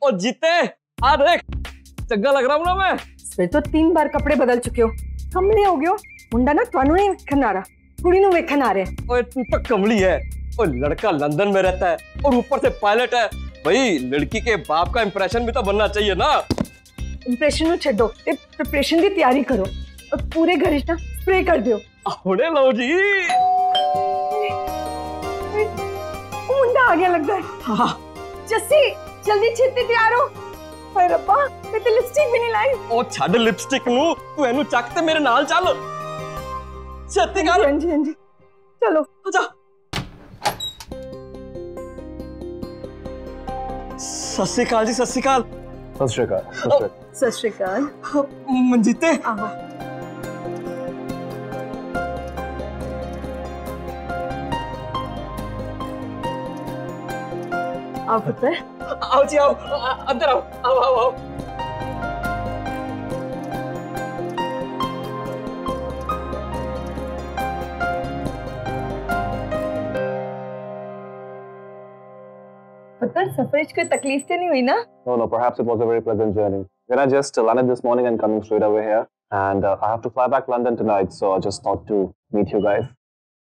और जीते आ देख चंगा लग रहा हूं ना मैं। फिर तो 3 बार कपड़े बदल चुके हो, कमले हो गए हो। मुंडा ना थानू नहीं वेखन आ रहा, कुड़ी नु वेखन आ रहे। ओए तू तो कमली है, और लड़का लंदन में रहता है और ऊपर से पायलट है। भाई लड़की के बाप का इंप्रेशन भी तो बनना चाहिए ना। इंप्रेशन नु छड्डो ते प्रिपरेशन की तैयारी करो और पूरे घर ना स्प्रे कर दियो। होने लो जी। मुंडा आ गया लगता है। हाँ जस्सी जल्दी छेती तैयार हो। हाय रब्बा मैं तो लिपस्टिक भी नहीं लाई। ओ छड़ लिपस्टिक नु, तू एनु चक ते मेरे नाल चल। छेती कर। हां जी हां जी चलो आजा। सत श्री अकाल जी, सत श्री अकाल। सत श्री अकाल। सत श्री अकाल। मंजीते आओ आओ पुत्र। आओ जी आओ, अंदर आओ, आओ आओ आओ। पुत्र सफर कोई तकलीफ तो नहीं हुई ना? No, perhaps it was a very pleasant journey. When I just landed this morning and coming straight over here, and I have to fly back London tonight, so I just thought to meet you guys.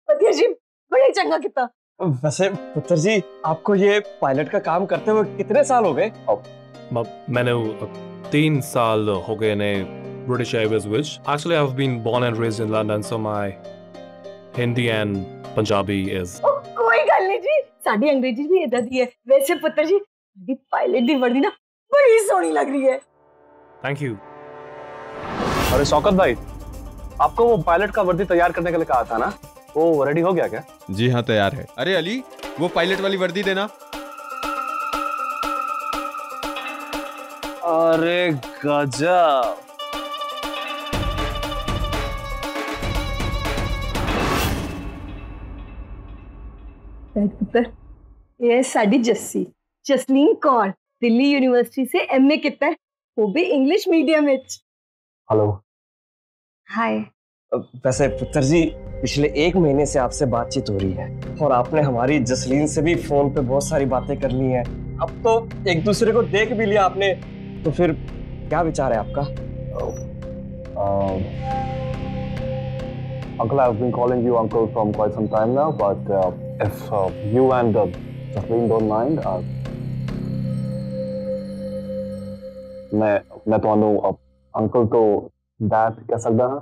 पतिया जी बड़े चंगा किता। वैसे पुत्र जी आपको ये pilot का काम करते हुए कितने साल हो गए? मैंने 3 साल हो गए ने British Airways which actually I've been born and raised in London, so my Hindi and Punjabi is कोई गल नहीं जी, साडी अंग्रेजी भी इदा दी है। वैसे पुत्र जी साडी पायलट दी वर्दी ना बड़ी सोहनी लग रही है। Thank you. अरे शौकत भाई, आपको वो पायलट का वर्दी तैयार करने के लिए कहा था ना, वो रेडी हो गया क्या? जी हाँ तैयार है। अरे अली वो पायलट वाली वर्दी देना। अरे गजब। पुत्र ये साडी जस्सी जसलीन कौर दिल्ली यूनिवर्सिटी से एमए किता है, वो भी इंग्लिश मीडियम में। हेलो। हाय। वैसे पुत्र जी पिछले 1 महीने से आपसे बातचीत हो रही है और आपने हमारी जसलीन से भी फोन पे बहुत सारी बातें कर ली हैं। अब तो एक दूसरे को देख भी लिया आपने, तो फिर क्या विचार है आपका? Uncle, I've been calling you uncle from quite some time now, but if you and Jasleen don't mind, मैं ਤੁਹਾਨੂੰ अंकल तो डैड कह सकदा हां।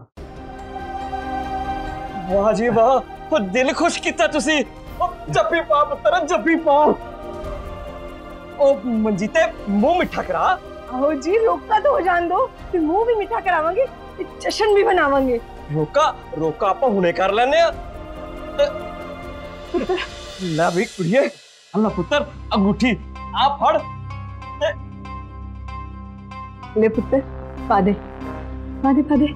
वाह जी वाह, वो दिल खुश किता तुसी। जप्पी पा पुत्र जप्पी पा। ओ मंजीते मुंह मिठा करा। आओ जी रोका तो हो जान दो, फिर मुंह भी मीठा करावांगे, जश्न भी बनावांगे। रोका रोका आप हुने कर लेने। पुत्र ला भी कुड़िए, अल्लाह पुत्र अंगूठी आप फड़। ले पुत्र पादे पादे पादे।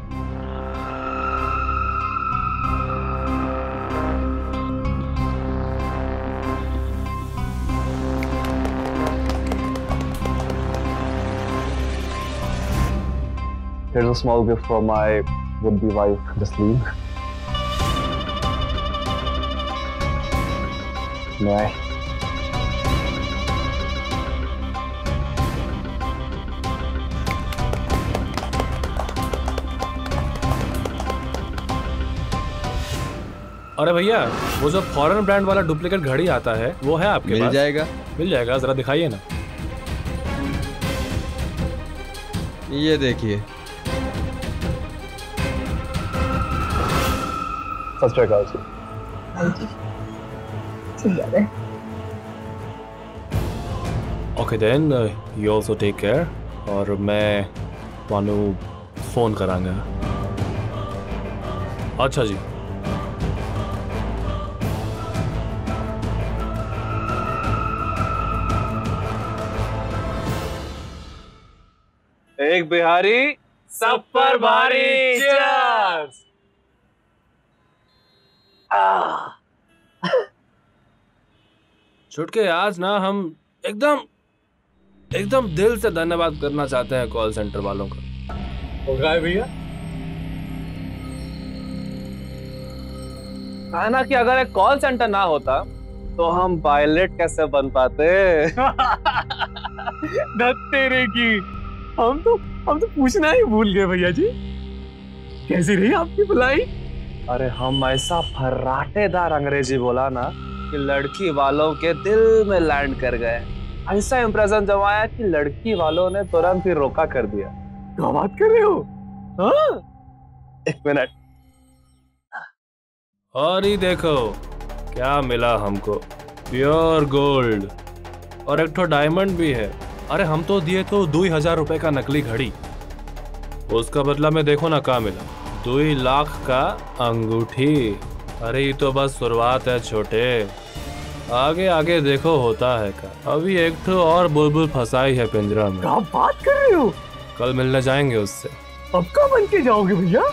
Here's a small gift for my would-be wife, Jasleen. May I? अरे भैया वो जो फॉरेन ब्रांड वाला डुप्लीकेट घड़ी आता है वो है आपके पास? मिल जाएगा। मिल जाएगा, जरा दिखाइए ना। ये देखिए। सत श्री अकाल जी। सुंदर है। Okay then you also take care और मैं ਤੁਹਾਨੂੰ फोन करांगा। अच्छा जी। एक बिहारी सब पर भारी। Cheers! छुटके आज ना हम एकदम दिल से धन्यवाद करना चाहते हैं कॉल सेंटर वालों का। हो गया भैया। है ना कि अगर एक कॉल सेंटर ना होता तो हम पायलट कैसे बन पाते? तेरे की हम तो पूछना ही भूल गए भैया जी। कैसी रही आपकी बुलाई? अरे हम ऐसा फर्राटेदार अंग्रेजी बोला ना कि लड़की वालों के दिल में लैंड कर गए। ऐसा इंप्रेशन जमाया कि लड़की वालों ने तुरंत ही रोका कर दिया। क्या बात कर रहे हो? हाँ? एक मिनट। और ही देखो क्या मिला हमको, प्योर गोल्ड और एक तो डायमंड भी है। अरे हम तो दिए तो 2000 रुपए का नकली घड़ी, उसका बदला में देखो ना क्या मिला, 2 लाख का अंगूठी। अरे ये तो बस शुरुआत है छोटे, आगे आगे देखो होता है का। अभी एक तो और बुलबुल फंसाई है पिंजरा में। क्या बात कर रहे हो? कल मिलने जाएंगे उससे। अब कब बन के जाओगे भैया?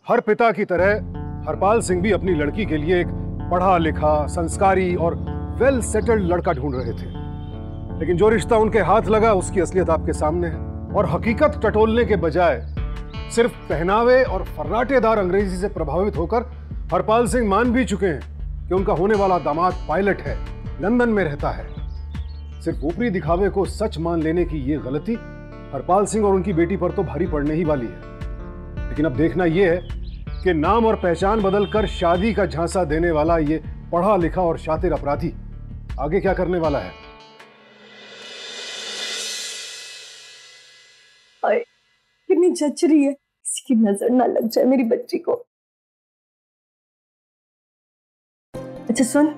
हर पिता की तरह हरपाल सिंह भी अपनी लड़की के लिए एक पढ़ा लिखा, संस्कारी और वेल सेटल्ड लड़का ढूंढ रहे थे, लेकिन जो रिश्ता उनके हाथ लगा उसकी असलियत आपके सामने है। और हकीकत टटोलने के बजाय सिर्फ पहनावे और फर्राटेदार अंग्रेजी से प्रभावित होकर हरपाल सिंह मान भी चुके हैं कि उनका होने वाला दामाद पायलट है, लंदन में रहता है। सिर्फ ऊपरी दिखावे को सच मान लेने की ये गलती हरपाल सिंह और उनकी बेटी पर तो भारी पड़ने ही वाली है। लेकिन अब देखना यह है कि नाम और पहचान बदलकर शादी का झांसा देने वाला ये पढ़ा लिखा और शातिर अपराधी आगे क्या करने वाला है। कितनी जच रही है, किसी की नजर ना लग जाए मेरी बच्ची को। अच्छा सुन,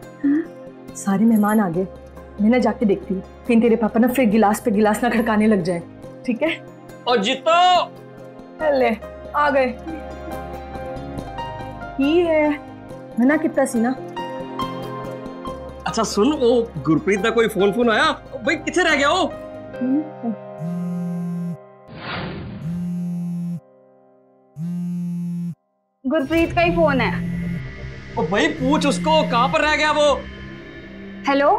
सारे मेहमान आ गए, मैं ना जाके देखती हूँ, फिर तेरे पापा ना फिर गिलास पे गिलास ना खड़काने लग जाए, ठीक है? और जीतो ले आ गए। ही है मना कितना सी ना। अच्छा सुन, वो गुरप्रीत का कोई फोन आया भाई? किथे रह गया वो? गुरप्रीत का ही फोन है। ओ भाई पूछ उसको कहाँ पर रह गया वो। हेलो,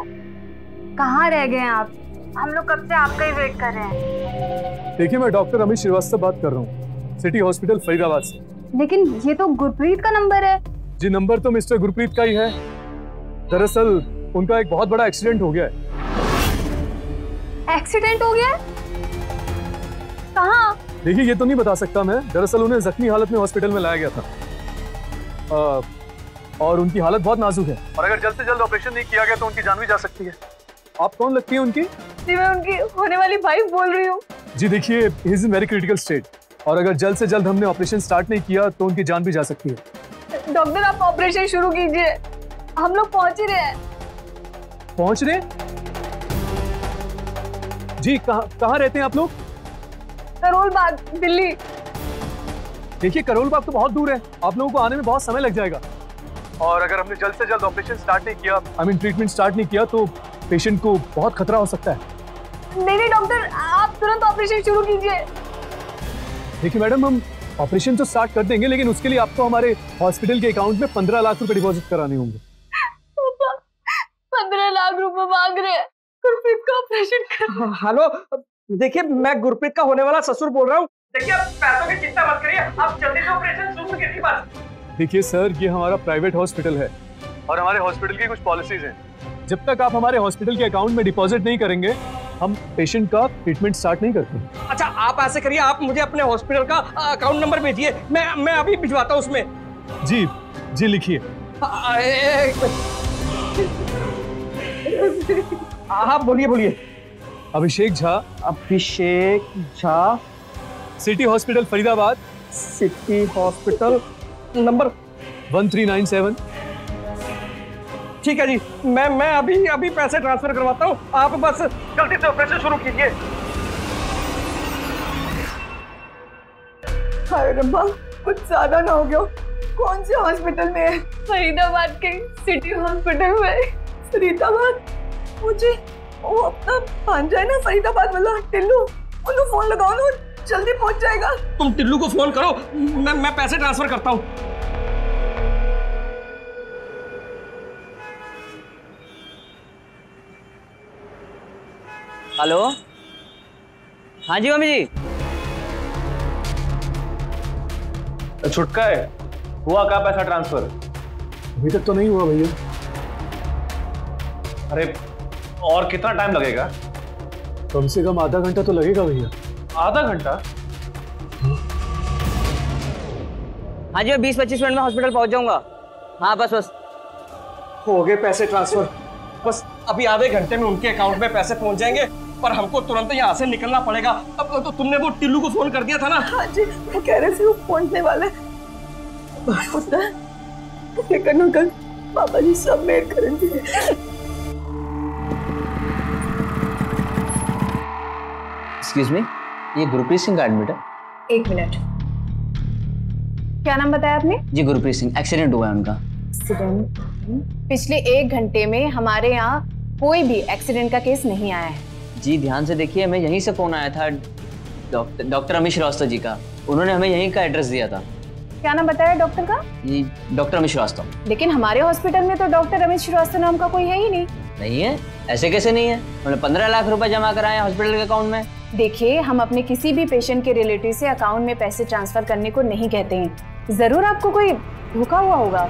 कहाँ रह गए हैं आप? हम लोग कब से आपका ही वेट कर रहे हैं। देखिए, मैं डॉक्टर अमित श्रीवास्तव बात कर रहा हूँ, सिटी हॉस्पिटल फरीदाबाद से। लेकिन ये तो गुरप्रीत का नंबर है। जी, नंबर तो मिस्टर गुरप्रीत का ही है। दरअसल उनका एक बहुत बड़ा एक्सीडेंट हो गया है। एक्सीडेंट हो गया है? कहाँ? देखिए, ये तो नहीं बता सकता मैं। दरअसल उन्हें जख्मी हालत में हॉस्पिटल में लाया गया था और उनकी हालत बहुत नाजुक है, और अगर जल्द से जल्द ऑपरेशन नहीं किया गया तो उनकी जान भी जा सकती है। आप कौन लगती है उनकी? जी मैं उनकी होने वाली वाइफ बोल रही हूँ। जी देखिए, he is in very critical state, और अगर जल्द से जल्द हमने ऑपरेशन स्टार्ट नहीं किया तो उनकी जान भी जा सकती है। डॉक्टर आप ऑपरेशन शुरू कीजिए, हम लोग पहुंच ही रहे हैं। पहुंच रहे? जी, कहाँ रहते हैं आप लोग? करोल बाग, दिल्ली। देखिए, करोल बाग तो बहुत दूर है, आप लोगों को आने में बहुत समय लग जाएगा, और अगर हमने जल्द से जल्द ऑपरेशन स्टार्ट नहीं किया, ट्रीटमेंट स्टार्ट नहीं किया, तो पेशेंट को बहुत खतरा हो सकता है। नहीं डॉक्टर, आप तुरंत ऑपरेशन शुरू कीजिए। देखिए मैडम, हम ऑपरेशन तो स्टार्ट कर देंगे, लेकिन उसके लिए आपको हमारे हॉस्पिटल के अकाउंट में 15 लाख रुपए डिपॉजिट कराने होंगे। 15 लाख रुपए मांग रहे हैं गुरप्रीत का ऑपरेशन कर। हेलो, देखिए मैं गुरप्रीत का होने वाला ससुर बोल रहा हूँ। देखिए आप पैसों की चिंता मत करिए, आप जल्दी से ऑपरेशन शुरू कीजिए बस। देखिए सर, ये हमारा प्राइवेट हॉस्पिटल है और हमारे हॉस्पिटल की कुछ पॉलिसीज हैं। जब तक आप हमारे हॉस्पिटल के अकाउंट में डिपॉजिट नहीं करेंगे, हम पेशेंट का ट्रीटमेंट स्टार्ट नहीं करते। अच्छा आप ऐसे करिए, आप मुझे अपने हॉस्पिटल का अकाउंट नंबर भेजिए, मैं अभी भिजवाता हूँ उसमें। जी जी, लिखिए। हाँ बोलिए। Abhishek Jha. Abhishek Jha, city hospital Faridabad, city hospital, number 1397। ठीक है जी, मैं अभी पैसे ट्रांसफर करवाता हूँ, आप बस जल्दी से ऑपरेशन शुरू कीजिए। हाय रब्बा, कुछ ज्यादा ना हो गया। कौन से हॉस्पिटल में है? फरीदाबाद के सिटी हॉस्पिटल में। फरीदाबाद? मुझे वो अपना भांजा है ना फरीदाबाद वाला, टिल्लू, उन्हें फोन लगाओ ना, जल्दी पहुंच जाएगा। तुम टिल्लू को फोन करो, मैं पैसे ट्रांसफर करता हूँ। हेलो, हाँ जी मम्मी जी। छुटका है, हुआ क्या पैसा ट्रांसफर? अभी तक तो नहीं हुआ भैया। अरे और कितना टाइम लगेगा? कम से कम आधा घंटा तो लगेगा भैया। आधा घंटा? हाँ जी, मैं 20-25 मिनट में हॉस्पिटल पहुंच जाऊंगा। हाँ बस बस हो गए पैसे ट्रांसफर, बस अभी आधे घंटे में उनके अकाउंट में पैसे पहुंच जाएंगे, पर हमको तुरंत यहाँ से निकलना पड़ेगा। अब तो तुमने वो टिल्लू को फोन कर दिया था ना? हाँ जी, वो कह रहे थे वो पहुंचने वाले। फिक्र न कर, पापा जी सब मेल करेंगे। एक्सक्यूज मी, ये गुरप्रीत सिंह का एडमिट है? एक मिनट, क्या नाम बताया आपने? जी गुरप्रीत सिंह, एक्सीडेंट हुआ है उनका। एक्सीडेंट? पिछले 1 घंटे में हमारे यहाँ कोई भी एक्सीडेंट का केस नहीं आया है। जी ध्यान से देखिए, हमें यहीं से फोन आया था डॉक्टर अमित श्रीवास्तव जी का। उन्होंने हमें यहीं का एड्रेस दिया था। क्या नाम बताया डॉक्टर का? जी डॉक्टर अमित श्रीवास्तव। लेकिन हमारे हॉस्पिटल में तो डॉक्टर अमित श्रीवास्तव नाम का कोई है ही नहीं। नहीं है? ऐसे कैसे नहीं है? उन्होंने 15 लाख रुपए जमा कराए हॉस्पिटल के अकाउंट में। देखिए, हम अपने किसी भी पेशेंट के रिलेटिव से अकाउंट में पैसे ट्रांसफर करने को नहीं कहते हैं। जरूर आपको कोई धोखा हुआ होगा।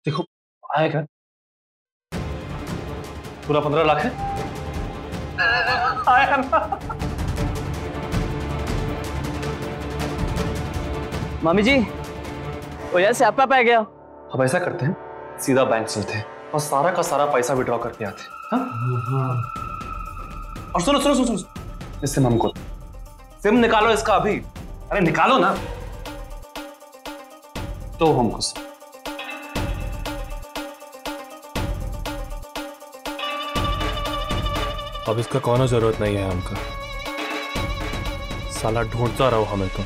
देखो आएगा, पूरा 15 लाख है। आया ना? मामी जी, वो यार स्यापा पै गया। अब ऐसा करते हैं, सीधा बैंक चलते हैं और सारा का सारा पैसा विड्रॉ करके आते हैं। हाँ? और सुनो सुनो सुनो सुनो, इस सिम हमको, सिम निकालो इसका अभी। अरे निकालो ना। तो हमको अब इसका कोनो जरूरत नहीं है हमका, साला ढूंढता रहो हमें तो।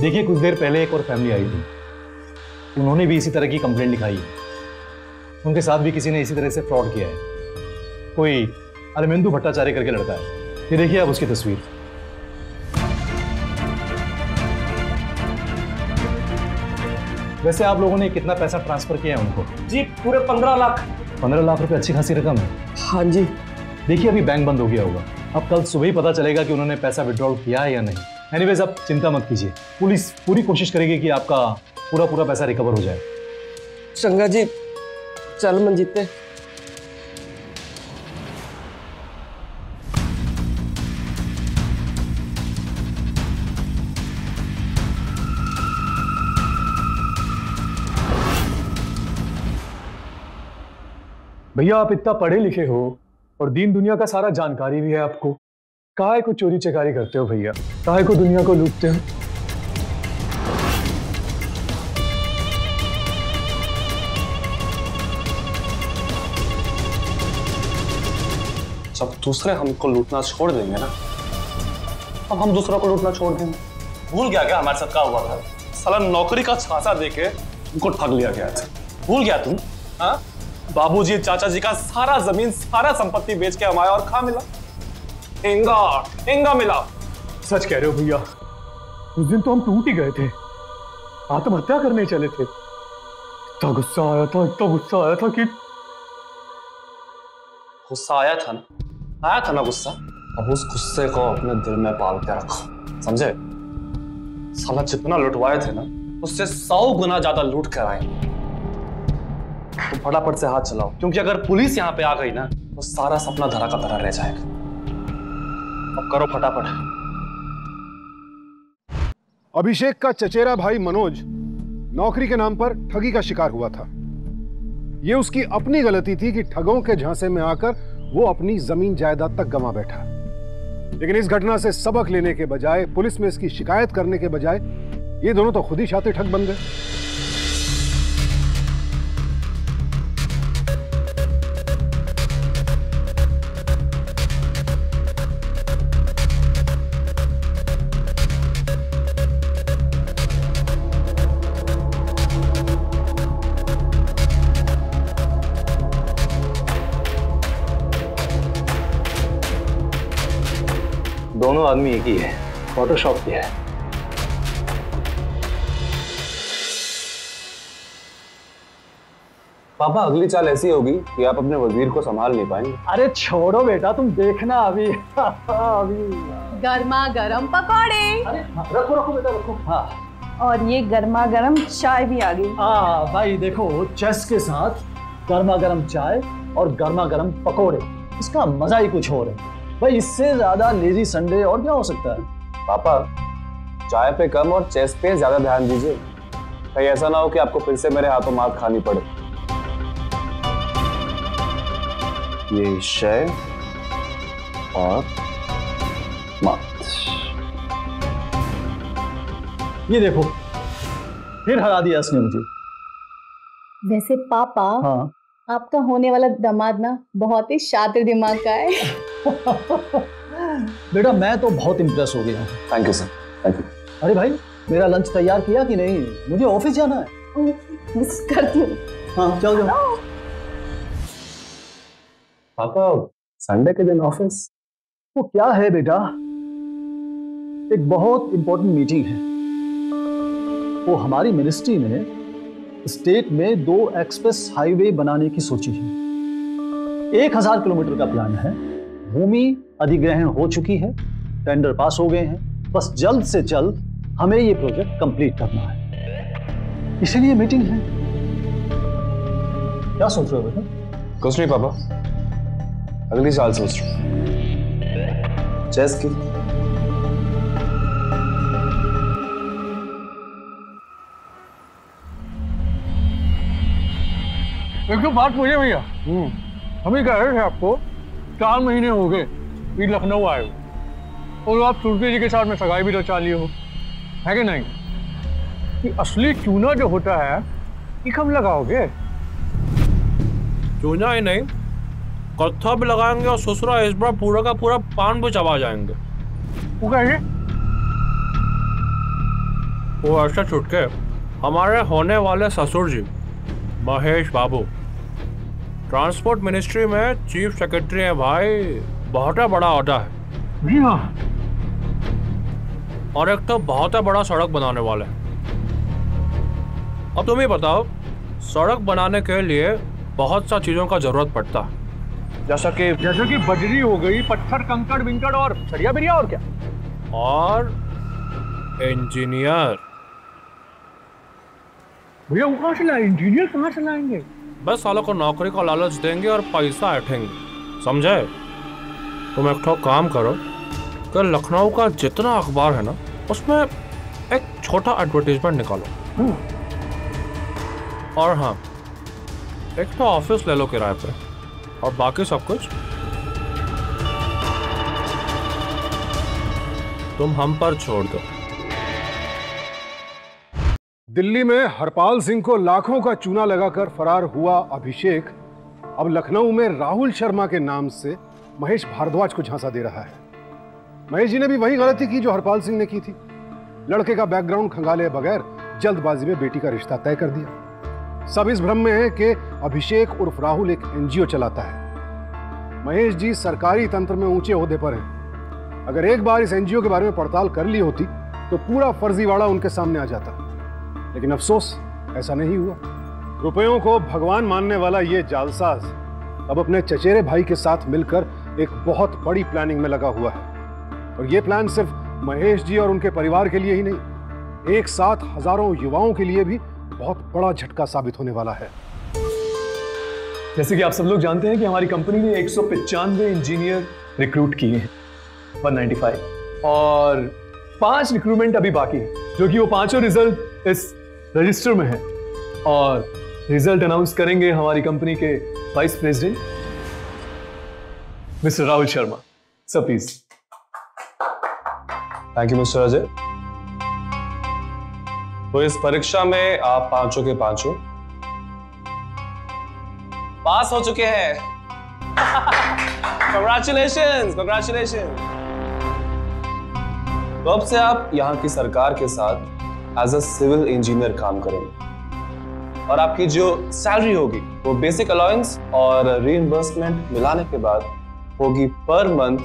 देखिए, कुछ देर पहले एक और फैमिली आई थी, उन्होंने भी इसी तरह की कंप्लेंट लिखाई है। उनके साथ भी किसी ने इसी तरह से फ्रॉड किया है। कोई अरविंदु भट्टाचार्य करके लड़का है। ये देखिए आप उसकी तस्वीर। वैसे आप लोगों ने कितना पैसा ट्रांसफर किया है उनको? जी पूरे 15 लाख। 15 लाख रुपए अच्छी खासी रकम है। हाँ जी। देखिए, अभी बैंक बंद हो गया होगा, अब कल सुबह ही पता चलेगा कि उन्होंने पैसा विड्रॉल किया है या नहीं। एनीवेज, आप चिंता मत कीजिए, पुलिस पूरी कोशिश करेगी कि आपका पूरा पैसा रिकवर हो जाए। चंगा जी, चल मंजीते। भैया, आप इतना पढ़े लिखे हो और दीन दुनिया का सारा जानकारी भी है आपको, काहे को चोरी चकारी करते हो भैया? काहे को दुनिया को लूटते हो? जब दूसरे हमको लूटना छोड़ देंगे ना, अब हम दूसरों को लूटना छोड़ देंगे। भूल गया क्या हमारे साथ क्या हुआ था? साला नौकरी का छासा देके उनको ठग लिया गया था। भूल गया तुम? हाँ, बाबूजी चाचा जी का सारा जमीन सारा संपत्ति बेच के हमारा और खा मिला, हेंगा मिला। सच कह रहे हो भैया, उस दिन तो हम टूट ही गए थे, आत्महत्या करने चले थे। इतना गुस्सा आया था कि गुस्सा आया था ना गुस्सा। अब उस गुस्से को अपने दिल में पाल के रखो, समझे? साला जितना लुटवाए थे ना, उससे 100 गुना ज्यादा लूट कर आए। तो फटाफट से हाथ चलाओ, क्योंकि अगर पुलिस यहाँ पे आ गई ना तो सारा सपना धरा का धरा रह जाएगा। अब करो फटाफट। अभिषेक का चचेरा भाई मनोज नौकरी के नाम पर ठगी का शिकार हुआ था। यह उसकी अपनी गलती थी कि ठगों के झांसे में आकर वो अपनी जमीन जायदाद तक गंवा बैठा। लेकिन इस घटना से सबक लेने के बजाय, पुलिस में इसकी शिकायत करने के बजाय, ये दोनों तो खुद ही शातिर ठग बन गए। दोनों आदमी एक ही है, फोटोशॉप किया है। पापा अगली चाल ऐसी होगी कि आप अपने वजीर को संभाल नहीं पाएंगे। अरे छोड़ो बेटा, तुम देखना अभी। अभी गर्मा गर्म पकौड़े। अरे रखो रखो बेटा रखो। हाँ और ये गर्मा गर्म चाय भी आ गई। हाँ भाई देखो, चेस के साथ गर्मा गर्म चाय और गर्मा गर्म पकौड़े, इसका मजा ही कुछ और है भाई। इससे ज्यादा लेजी संडे और क्या हो सकता है। पापा चाय पे कम और चेस पे ज्यादा ध्यान दीजिए, कहीं ऐसा ना हो कि आपको फिर से मेरे हाथों मात खानी पड़े। ये शय और मात। ये देखो फिर हरा दिया इसने मुझे। वैसे पापा, हाँ आपका होने वाला दामाद ना बहुत ही शातिर दिमाग का है। बेटा मैं तो बहुत इम्प्रेस हो गया हूँ। Thank you sir, thank you. अरे भाई मेरा लंच तैयार किया कि नहीं? मुझे ऑफिस जाना है। मिस करती हूँ। हाँ चल जाओ। पापा संडे के दिन ऑफिस? वो क्या है बेटा, एक बहुत इंपॉर्टेंट मीटिंग है। वो हमारी मिनिस्ट्री ने स्टेट में 2 एक्सप्रेस हाईवे बनाने की सोची है। 1000 किलोमीटर का प्लान है। भूमि अधिग्रहण हो चुकी है, टेंडर पास हो गए हैं, बस जल्द से जल्द हमें ये प्रोजेक्ट कंप्लीट करना है, इसीलिए मीटिंग है। क्या सोच रहे हो बेटा? कुछ नहीं पापा, अगली साल सोच रहा हूँ चेस की। एक तो बात पूछे भैया, हम ही कह रहे थे आपको 4 महीने हो गए कि लखनऊ आए हो और आप सुरती जी के साथ में सगाई भी रचा लिए हो, है कि नहीं? कि असली चूना जो होता है ये कब लगाओगे? चूना ही नहीं, कत्था भी लगाएंगे और ससुरा इस बार पूरा का पूरा पान भी चबा जाएंगे। वो कैसे? वो ऐसे छुटके हमारे होने वाले ससुर जी महेश बाबू ट्रांसपोर्ट मिनिस्ट्री में चीफ सेक्रेटरी है भाई, बहुत बड़ा ओहदा है। जी हाँ। और एक तो बहुत बड़ा सड़क बनाने वाले हैं। अब तुम ही बताओ, सड़क बनाने के लिए बहुत सा चीजों का जरूरत पड़ता है, जैसा कि बजरी हो गई, पत्थर कंकड़ बिंकड़ और सरिया बिरिया और क्या, और इंजीनियर। भैया वो कहाँ से लाए? इंजीनियर कहाँ से लाएंगे? बस सालों को नौकरी का लालच देंगे और पैसा ऐठेंगे, समझे? तुम एक ठो काम करो कि लखनऊ का जितना अखबार है ना उसमें एक छोटा एडवर्टीजमेंट निकालो, और हाँ एक तो ऑफिस ले लो किराए पे, और बाकी सब कुछ तुम हम पर छोड़ दो। दिल्ली में हरपाल सिंह को लाखों का चूना लगाकर फरार हुआ अभिषेक अब लखनऊ में राहुल शर्मा के नाम से महेश भारद्वाज को झांसा दे रहा है। महेश जी ने भी वही गलती की जो हरपाल सिंह ने की थी। लड़के का बैकग्राउंड खंगाले बगैर जल्दबाजी में बेटी का रिश्ता तय कर दिया। सब इस भ्रम में है कि अभिषेक उर्फ राहुल एक एनजीओ चलाता है। महेश जी सरकारी तंत्र में ऊंचे ओहदे पर हैं। अगर एक बार इस एनजीओ के बारे में पड़ताल कर ली होती तो पूरा फर्जीवाड़ा उनके सामने आ जाता, लेकिन अफसोस ऐसा नहीं हुआ। रुपयों को भगवान मानने वाला ये जालसाज अब अपने चचेरे भाई के साथ मिलकर एक बहुत बड़ी प्लानिंग में लगा हुआ है, और ये प्लान सिर्फ महेश जी और उनके परिवार के लिए ही नहीं, एक साथ हजारों युवाओं के लिए भी बहुत बड़ा झटका साबित होने वाला है। जैसे कि आप सब लोग जानते हैं कि हमारी कंपनी ने 195 इंजीनियर रिक्रूट किए हैं, 195, और 5 रिक्रूटमेंट अभी बाकी है, जो कि वो 5 रिजल्ट इस रजिस्टर में है, और रिजल्ट अनाउंस करेंगे हमारी कंपनी के vice president mister Rahul Sharma. Sir please. Thank you mister Ajay. तो इस परीक्षा में आप 5 के 5 पास हो चुके हैं। Congratulations, congratulations। तो अब से आप यहाँ की सरकार के साथ एज अ सिविल इंजीनियर काम करेंगे, और आपकी जो सैलरी होगी वो बेसिक अलाउंस और रीइंबर्समेंट मिलाने के बाद होगी पर मंथ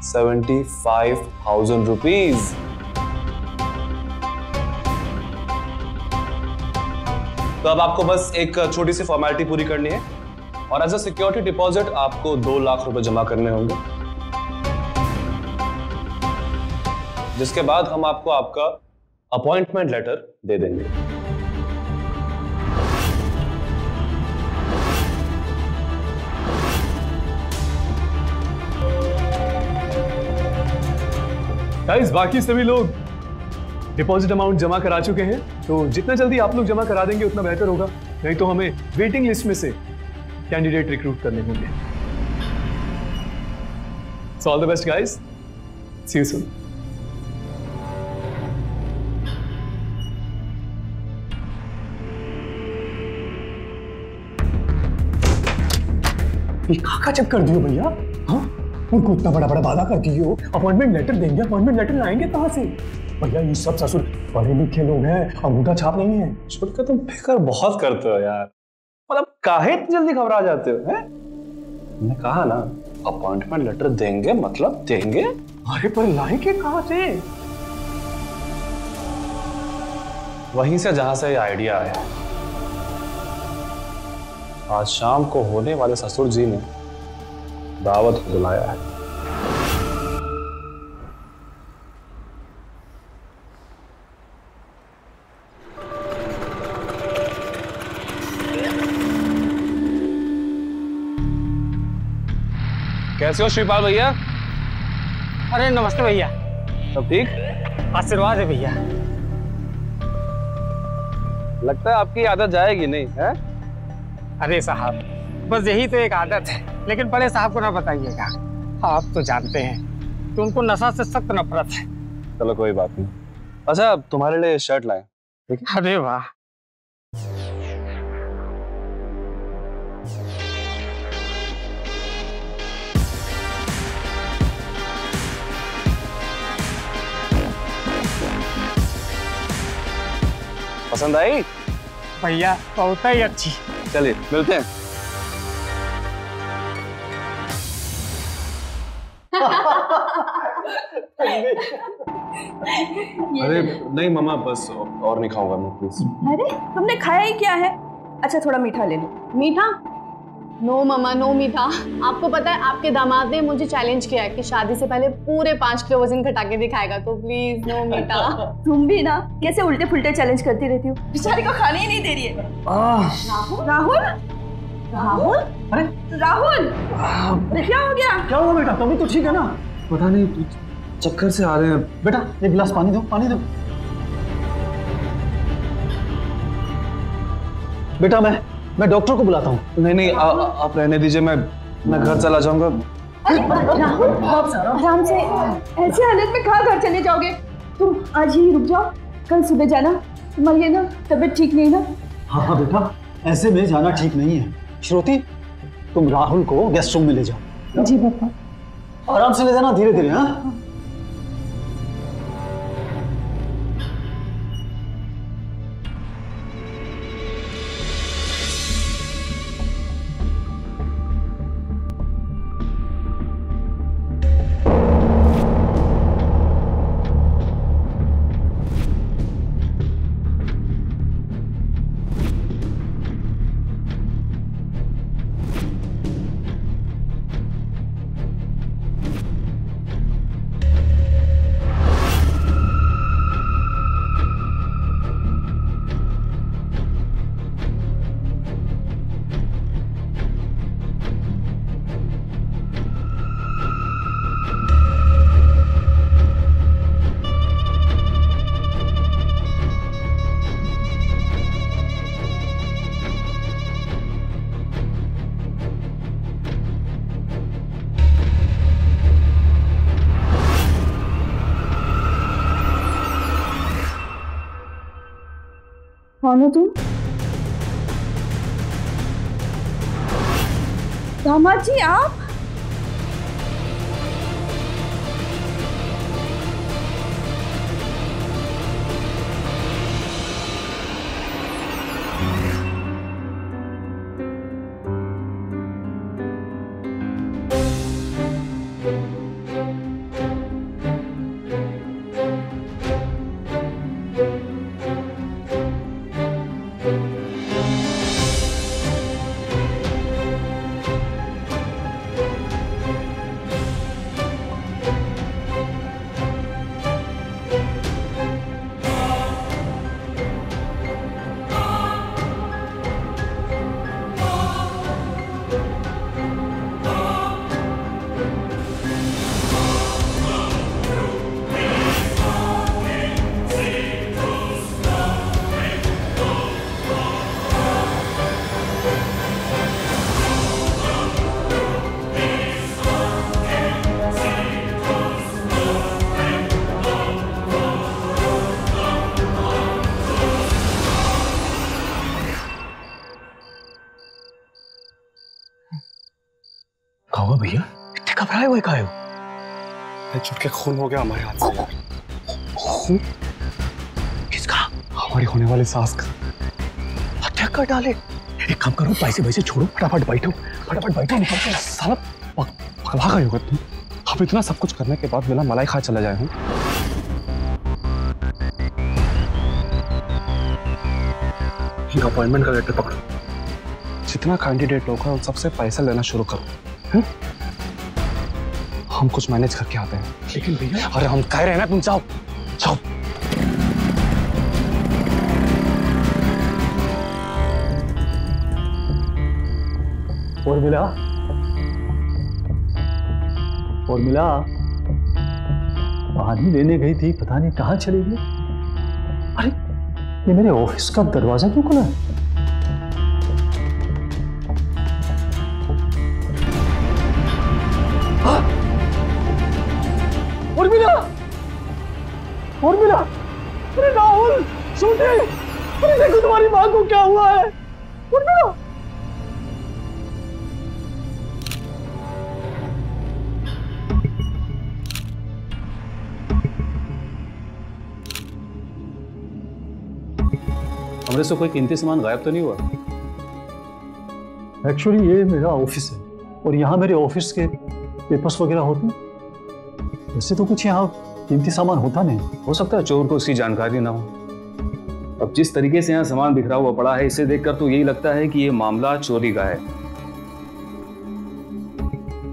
75,000 रुपीज। तो अब आपको बस एक छोटी सी फॉर्मेलिटी पूरी करनी है और एज अ सिक्योरिटी डिपॉजिट आपको 2 लाख रुपए जमा करने होंगे, जिसके बाद हम आपको आपका अपॉइंटमेंट लेटर दे देंगे। गाइस, बाकी सभी लोग डिपॉजिट अमाउंट जमा करा चुके हैं, तो जितना जल्दी आप लोग जमा करा देंगे उतना बेहतर होगा, नहीं तो हमें वेटिंग लिस्ट में से कैंडिडेट रिक्रूट करने होंगे। So all the best guys, see you soon. का चेक कर दियो भैया। हाँ, उनको इतना बड़ा बड़ा वादा कर दियो, अपॉइंटमेंट लेटर देंगे, अपॉइंटमेंट लेटर लाएंगे कहाँ से? भैया ये सब ससुर पढ़े लिखे लोग हैं, अंगूठा छाप नहीं है। छोड़ के तुम फिक्र बहुत करते हो यार, मतलब काहे इतनी जल्दी घबरा जाते हो? हैं? मैंने कहा ना अपॉइंटमेंट लेटर देंगे मतलब देंगे। अरे पर लाएंगे कहाँ से? वहीं से जहां से आइडिया आया। आज शाम को होने वाले ससुर जी ने दावत बुलाया है। कैसे हो श्रीपाल भैया? अरे नमस्ते भैया। सब ठीक? आशीर्वाद है भैया। लगता है आपकी आदत जाएगी नहीं है? अरे साहब, बस यही तो एक आदत है, लेकिन बड़े साहब को ना बताइएगा, आप तो जानते हैं कि उनको नशा से सख्त नफरत है। चलो कोई बात नहीं। अच्छा, तुम्हारे लिए शर्ट लाए। ठीक है? अरे वाह, पसंद आई? भैया बहुत ही अच्छी। चलिए मिलते हैं। अरे नहीं मामा, बस और नहीं खाऊंगा मैं, प्लीज। अरे हमने खाया ही क्या है? अच्छा थोड़ा मीठा ले लो। मीठा? नो मामा, नो मीठा। आपको पता है आपके दामाद ने मुझे चैलेंज किया है कि शादी से पहले पूरे 5 किलो वजन घटा के दिखाएगा, तो प्लीज नो मीठा। तुम भी ना कैसे उल्टे फुल्टे चैलेंज करती रहती हो, बेचारी को खाने ही नहीं दे रही है। राहुल राहुल राहुल, अरे राहुल, क्या हो गया? क्या हुआ बेटा? तुम तो ठीक है ना? पता नहीं चक्कर से आ रहे हैं। बेटा एक गिलास पानी दो, पानी दो। बेटा मैं डॉक्टर को बुलाता हूँ। नहीं आप रहने दीजिए, मैं घर चला जाऊंगा। राहुल आराम से, ऐसी हालत में कहाँ घर चले जाओगे? तुम आज ही रुक जाओ, कल सुबह जाना। तुम्हारी है ना तबीयत ठीक नहीं ना? हाँ बेटा, ऐसे में जाना ठीक नहीं है। श्रुति, तुम राहुल को गेस्ट रूम में ले जाओ। जी पापा। आराम से ले जाना, धीरे धीरे। हाँ कौन हो तुम? दामाद जी आप? घबराए हुए काहे हो? छुट के खून हो गया हमारे हाथ से। खून? किसका? हमारी होने वाली सास का। हत्या कर डाले। एक काम करो, पैसे वैसे छोड़ो, फटाफट बैठो, निकल के। साला पगला गए होगा तुम। अब इतना सब कुछ करने के बाद बिना मलाई खा चला जाए हूँ। अपॉइंटमेंट का लेटर पकड़ो, जितना कैंडिडेट होगा उन सबसे पैसा लेना शुरू करो। हम कुछ मैनेज करके आते हैं। लेकिन भैया, अरे हम कह रहे हैं ना, तुम जाओ जाओ। उर्मिला, उर्मिला पानी लेने गई थी, पता नहीं कहाँ चली गई। अरे ये मेरे ऑफिस का दरवाजा क्यों खुला है? उर्मिला, उर्मिला, अरे राहुल, छोटे, अरे देखो तुम्हारी माँ को क्या हुआ है। उर्मिला, कमरे से कोई कीमती सामान गायब तो नहीं हुआ? एक्चुअली ये मेरा ऑफिस है और यहाँ मेरे ऑफिस के पेपर्स वगैरह होते हैं। वैसे तो कुछ यहाँ कीमती सामान होता नहीं। हो सकता है चोर को उसकी जानकारी ना हो। अब जिस तरीके से यहाँ सामान बिखरा हुआ पड़ा है, इसे देखकर तो यही लगता है कि ये मामला चोरी का है।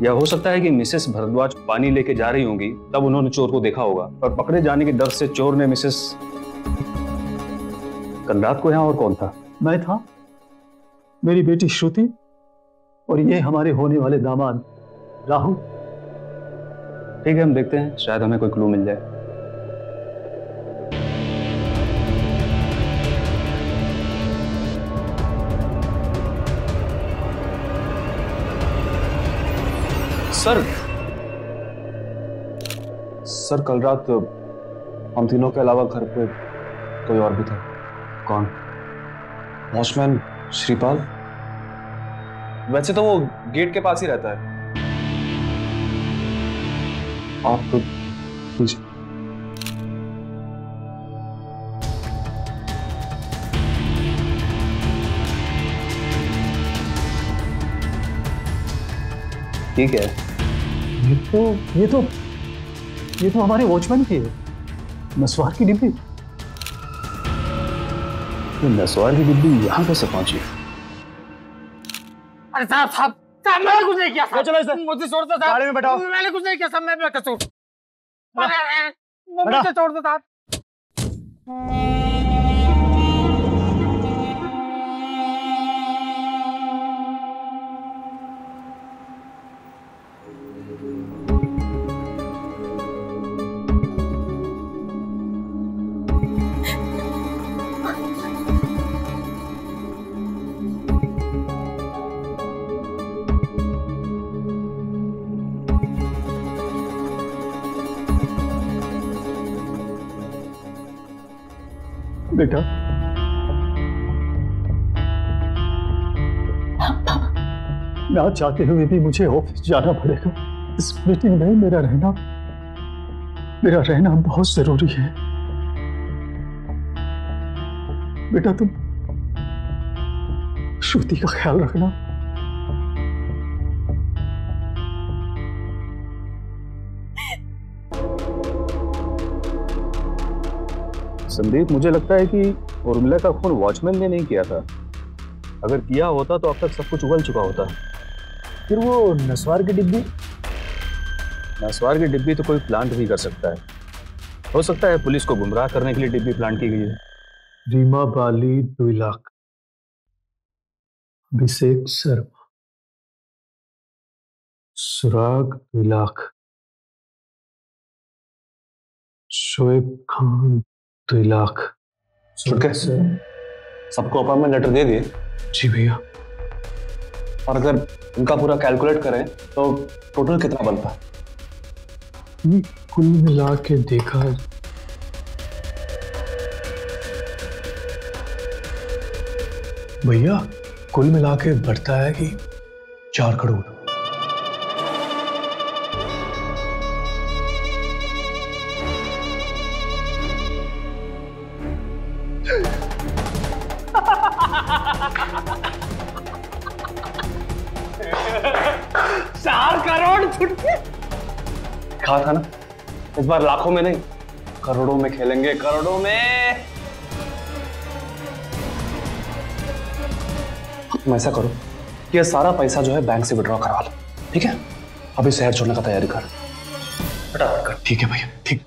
या हो सकता है कि मिसेस भरद्वाज पानी लेके जा रही होंगी, तब उन्होंने चोर को देखा होगा और पकड़े जाने के डर से चोर ने मिसेस। कल रात को यहाँ और कौन था? मैं था, मेरी बेटी श्रुति और ये हमारे होने वाले दामाद राहुल। ठीक है, हम देखते हैं, शायद हमें कोई क्लू मिल जाए। सर कल रात हम तीनों के अलावा घर पे कोई और भी था। कौन? वॉचमैन श्रीपाल। वैसे तो वो गेट के पास ही रहता है। आप तो ठीक है। ये तो हमारे वॉचमैन की है, नस्वार की डिब्बी। तो नस्वार की डिब्बी यहाँ कैसे पहुंची? अरे साहब मैंने कुछ नहीं किया। चलो मुझे छोड़ दो साहब, गाड़ी में बैठाओ। मैंने कुछ नहीं किया साहब, मैं कसूर। मुझे छोड़ दो साहब। बेटा, ना चाहते हुए भी मुझे ऑफिस जाना पड़ेगा। इस मीटिंग में मेरा रहना बहुत जरूरी है। बेटा, तुम श्रुति का ख्याल रखना। संदीप, मुझे लगता है कि उर्मिला का खून वॉचमैन ने नहीं किया था। अगर किया होता तो अब तक सब कुछ उगल चुका होता। फिर वो नस्वार की डिब्बी? नस्वार की डिब्बी तो कोई प्लांट भी कर सकता है। हो सकता है पुलिस को गुमराह करने के लिए डिब्बी प्लांट की गई है। रीमा बाली 2 लाख, अभिषेक शर्मा, सुराग 2 लाख, शोएब खान 2 लाख। सबको अपॉइंटमेंट लेटर दे दिए? जी भैया। और अगर इनका पूरा कैलकुलेट करें तो टोटल कितना बनता है? कुल मिला के देखा भैया, कुल मिला के बढ़ता है कि 4 करोड़। करोड़ छुट के। कहा था ना, इस बार लाखों में नहीं करोड़ों में खेलेंगे, करोड़ों में। तुम ऐसा करो कि ये सारा पैसा जो है बैंक से विड्रॉ करवा लो, ठीक है? अभी शहर छोड़ने का तैयारी कर, फटाफट कर। ठीक है भैया, ठीक।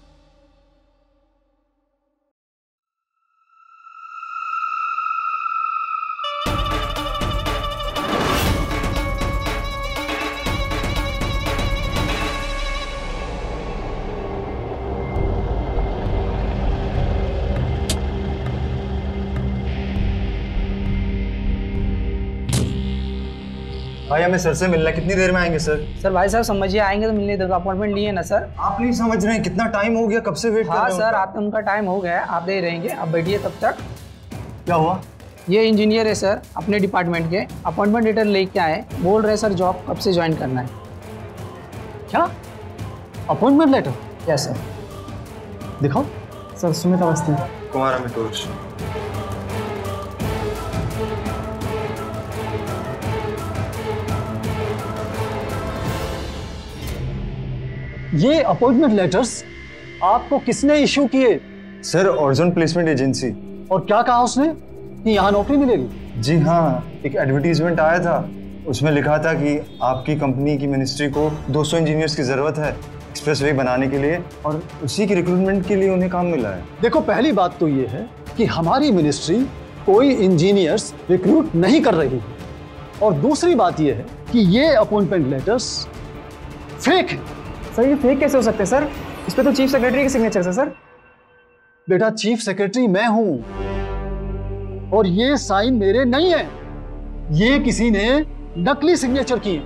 भाई हमें सर से मिलना, कितनी देर में आएंगे सर? सर भाई साहब समझिए, आएंगे तो मिलने दो, अपॉइंटमेंट लिए ना सर। आप नहीं समझ रहे हैं, कितना टाइम हो गया, कब से वेट कर रहे हैं। हाँ सर, आप उनका टाइम हो गया, आप दे रहेंगे, आप बैठिए तब तक। क्या हुआ? ये इंजीनियर है सर, अपने डिपार्टमेंट के, अपॉइंटमेंट लेटर लेके आए, बोल रहे सर जॉब कब से ज्वाइन करना है। क्या अपॉइंटमेंट लेटर? Yes sir. दिखाओ। सर सुमित अवस्थी, कुमार अमितोष। ये अपॉइंटमेंट लेटर्स आपको किसने इशू किए? सर ऑर्जन प्लेसमेंट एजेंसी। और क्या कहा उसने कि यहाँ नौकरी मिलेगी? जी हाँ, एक एडवर्टीजमेंट आया था, उसमें लिखा था कि आपकी कंपनी की मिनिस्ट्री को 200 इंजीनियर्स की जरूरत है एक्सप्रेसवे बनाने के लिए, और उसी की रिक्रूटमेंट के लिए उन्हें काम मिला है। देखो, पहली बात तो ये है कि हमारी मिनिस्ट्री कोई इंजीनियर्स रिक्रूट नहीं कर रही है, और दूसरी बात ये है कि ये अपॉइंटमेंट लेटर्स फेक है। सर ये फेक कैसे हो सकते हैं सर? इस पे तो चीफ सेक्रेटरी के सिग्नेचर है सर। बेटा, चीफ सेक्रेटरी मैं हूं, और ये साइन मेरे नहीं है, ये किसी ने नकली सिग्नेचर की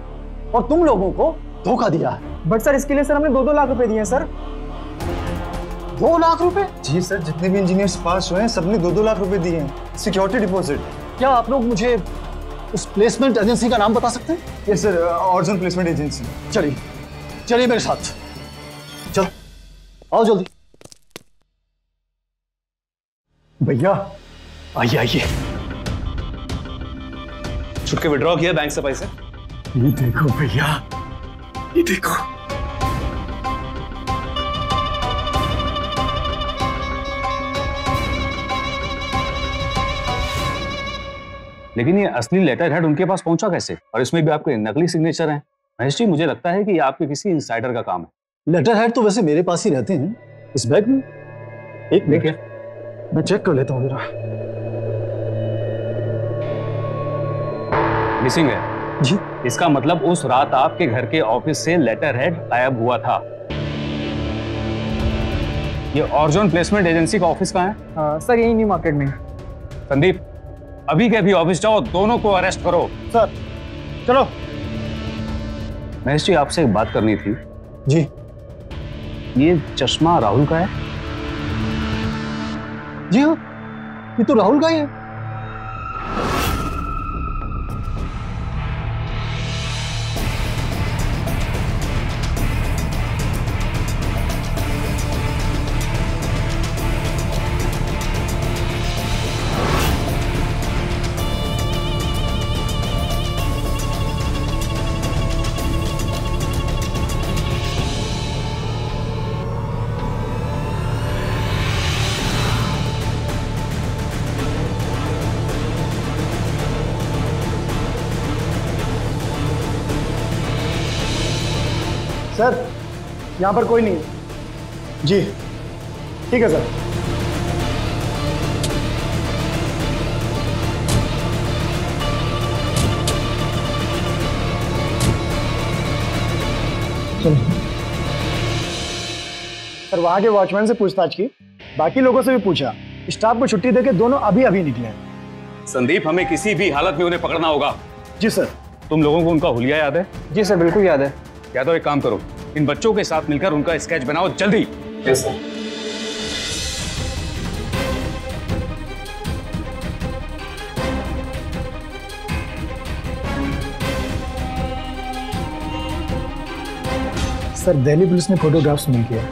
और तुम लोगों को धोखा दिया है। बट सर इसके लिए सर हमने 2-2 लाख रुपए दिए हैं सर। 2 लाख रुपए? जी सर, जितने भी इंजीनियर्स पास हुए हैं सबने 2-2 लाख रुपए दिए हैं, सिक्योरिटी डिपॉजिट। क्या आप लोग मुझे उस प्लेसमेंट एजेंसी का नाम बता सकते हैं? यस सर, ऑर्जन प्लेसमेंट एजेंसी। चलिए चलिए मेरे साथ, चलो आओ जल्दी। भैया आइए आइए। छुटके विड्रॉ किया बैंक से पैसे? ये देखो भैया, ये देखो। लेकिन ये असली लेटर हेड उनके पास पहुंचा कैसे, और इसमें भी आपके नकली सिग्नेचर हैं? महेश जी, मुझे लगता है कि ये आपके किसी इनसाइडर का काम है। लेटर हेड तो वैसे मेरे पास ही रहते हैं, इस बैग में। एक मिनट, मैं चेक कर लेता हूँ जरा। मिसिंग है जी। इसका मतलब उस रात आपके घर के ऑफिस से लेटर हेड गायब हुआ था। ये ऑर्जन प्लेसमेंट एजेंसी का ऑफिस कहाँ है? सर यही न्यू मार्केट में। संदीप, अभी के अभी ऑफिस जाओ, दोनों को अरेस्ट करो। सर चलो। महेश जी, आपसे एक बात करनी थी। जी। ये चश्मा राहुल का है? जी हाँ, ये तो राहुल का ही है। सर यहाँ पर कोई नहीं है। जी ठीक है सर। सर वहां के वॉचमैन से पूछताछ की, बाकी लोगों से भी पूछा, स्टाफ को छुट्टी देके दोनों अभी अभी निकले। संदीप, हमें किसी भी हालत में उन्हें पकड़ना होगा। जी सर। तुम लोगों को उनका हुलिया याद है? जी सर, बिल्कुल याद है। या तो एक काम करो, इन बच्चों के साथ मिलकर उनका स्केच बनाओ जल्दी। Yes sir. Sir Delhi police ने फोटोग्राफ्स मिल किया।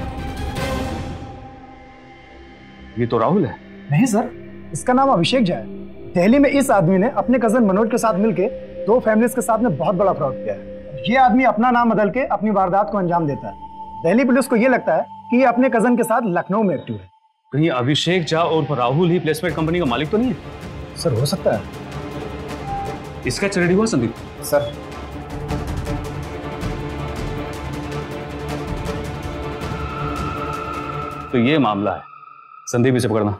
ये तो राहुल है। नहीं सर, इसका नाम अभिषेक झा है। दिल्ली में इस आदमी ने अपने कजन मनोज के साथ मिलके 2 फैमिलीज के साथ में बहुत बड़ा फ्रॉड किया है। ये आदमी अपना नाम बदल के अपनी वारदात को अंजाम देता है। दिल्ली पुलिस को ये लगता है कि ये अपने कजन के साथ लखनऊ में एक्टिव है। कहीं अभिषेक झा और राहुल ही प्लेसमेंट कंपनी का मालिक तो नहीं है? सर हो सकता है। इसका रेडी हुआ संदीप? सर तो ये मामला है, संदीप इसे पकड़ना।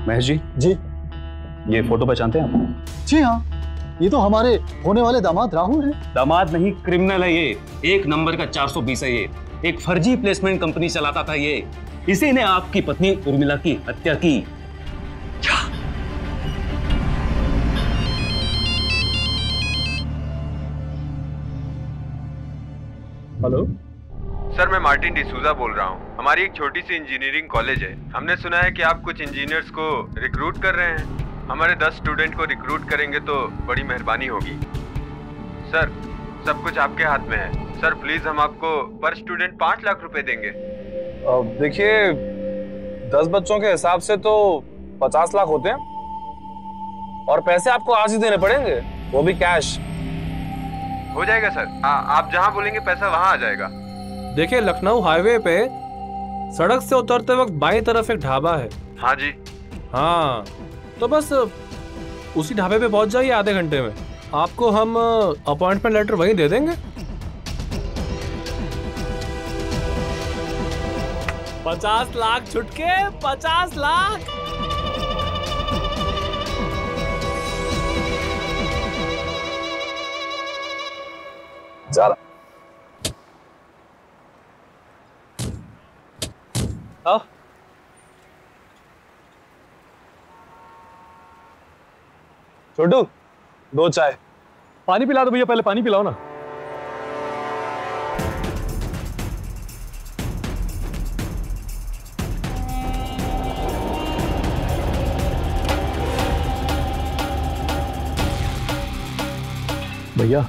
महेश जी, ये फोटो पहचानते हैं आप? जी हाँ, ये तो हमारे होने वाले दामाद राहुल हैं। दामाद नहीं, क्रिमिनल है ये। 1 नंबर का 420 है ये। एक फर्जी प्लेसमेंट कंपनी चलाता था ये। इसी ने आपकी पत्नी उर्मिला की हत्या की। हेलो सर, मैं मार्टिन डिसूजा बोल रहा हूँ। हमारी एक छोटी सी इंजीनियरिंग कॉलेज है। हमने सुना है कि आप कुछ इंजीनियर्स को रिक्रूट कर रहे हैं। हमारे 10 स्टूडेंट को रिक्रूट करेंगे तो बड़ी मेहरबानी होगी। सर, सब कुछ आपके हाथ में है। सर प्लीज, हम आपको पर स्टूडेंट 5 लाख रुपए देंगे। देखिए, 10 बच्चों के हिसाब से तो 50 लाख होते हैं, और पैसे आपको आज ही देने पड़ेंगे, वो भी कैश। हो जाएगा सर, आप जहां बोलेंगे पैसा वहां आ जाएगा। देखिए, लखनऊ हाईवे पे सड़क से उतरते वक्त बाईं तरफ एक ढाबा है। हाँ जी। हाँ, तो बस उसी ढाबे पे पहुंच जाइए आधे घंटे में। आपको हम अपॉइंटमेंट लेटर वहीं दे देंगे। 50 लाख छुटके, 50 लाख। चल आओ। छोटू, 2 चाय। पानी पिला दो भैया, पहले पानी पिलाओ ना। भैया,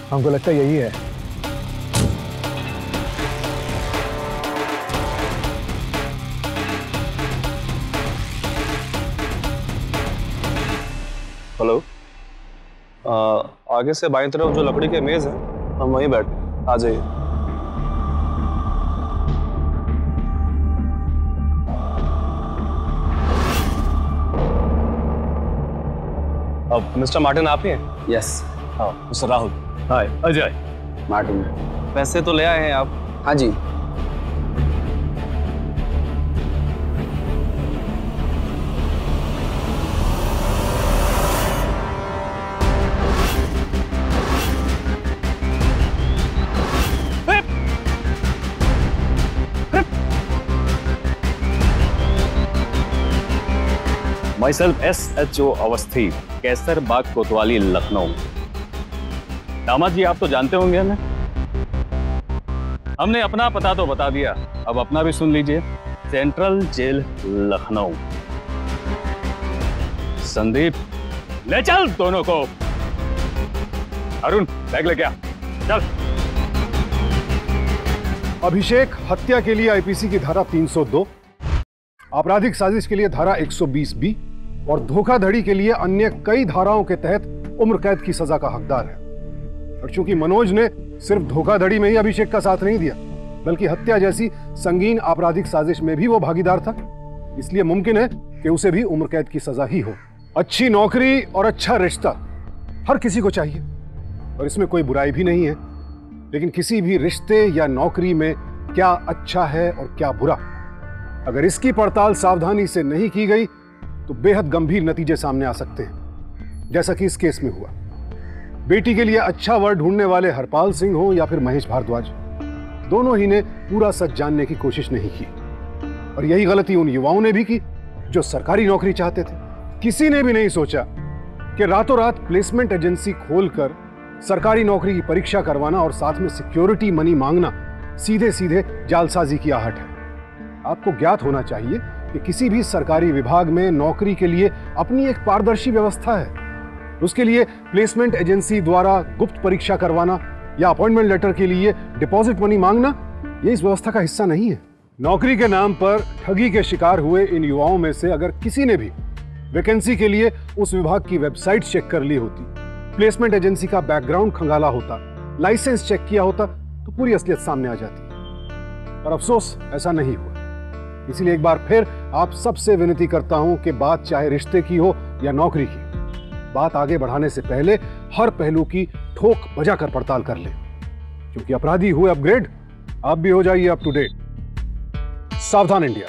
हमको लगता है यही है। हेलो, आगे से बाईं तरफ जो लकड़ी के मेज है, हम वहीं बैठे, आ जाइए। अब मिस्टर मार्टिन आप ही हैं? यस। हाँ, मिस्टर राहुल। हाय अजय। मार्टिन, पैसे तो ले आए हैं आप? हाँ जी। माइसेल्फ SHO अवस्थी, कैसर बाग कोतवाली, लखनऊ। दामाद जी, आप तो जानते होंगे हमें। हमने अपना पता तो बता दिया, अब अपना भी सुन लीजिए। Central jail, Lucknow. संदीप, ले चल दोनों को। अरुण, बैग लेके आ, चल। अभिषेक हत्या के लिए आईपीसी की धारा 302, आपराधिक साजिश के लिए धारा 120B और धोखाधड़ी के लिए अन्य कई धाराओं के तहत उम्र कैद की सजा का हकदार है। और चूंकि मनोज ने सिर्फ धोखाधड़ी में ही अभिषेक का साथ नहीं दिया, बल्कि हत्या जैसी संगीन आपराधिक साजिश में भी वो भागीदार था, इसलिए मुमकिन है कि उसे भी उम्र कैद की सजा ही हो। अच्छी नौकरी और अच्छा रिश्ता हर किसी को चाहिए, और इसमें कोई बुराई भी नहीं है। लेकिन किसी भी रिश्ते या नौकरी में क्या अच्छा है और क्या बुरा, अगर इसकी पड़ताल सावधानी से नहीं की गई तो बेहद गंभीर नतीजे सामने आ सकते हैं, जैसा कि इस केस में हुआ। बेटी के लिए अच्छा वर ढूंढने वाले हरपाल सिंह हो या फिर महेश भारद्वाज, दोनों ही ने पूरा सच जानने की कोशिश नहीं की, और यही गलती उन युवाओं ने भी की जो सरकारी नौकरी चाहते थे। किसी ने भी नहीं सोचा कि रातों रात प्लेसमेंट एजेंसी खोलकर सरकारी नौकरी की परीक्षा करवाना और साथ में सिक्योरिटी मनी मांगना सीधे सीधे जालसाजी की आहट है। आपको ज्ञात होना चाहिए कि किसी भी सरकारी विभाग में नौकरी के लिए अपनी एक पारदर्शी व्यवस्था है। उसके लिए प्लेसमेंट एजेंसी द्वारा गुप्त परीक्षा करवाना या अपॉइंटमेंट लेटर के लिए डिपॉजिट मनी मांगना, ये इस व्यवस्था का हिस्सा नहीं है। नौकरी के नाम पर ठगी के शिकार हुए इन युवाओं में से अगर किसी ने भी वैकेंसी के लिए उस विभाग की वेबसाइट चेक कर ली होती प्लेसमेंट एजेंसी का बैकग्राउंड खंगाला होता, लाइसेंस चेक किया होता तो पूरी असलियत सामने आ जाती। पर अफसोस ऐसा नहीं हुआ। इसीलिए एक बार फिर आप सबसे विनती करता हूं कि बात चाहे रिश्ते की हो या नौकरी की, बात आगे बढ़ाने से पहले हर पहलू की ठोक बजाकर पड़ताल कर लें, क्योंकि अपराधी हुए अपग्रेड, आप भी हो जाइए अप टू डेट। सावधान इंडिया।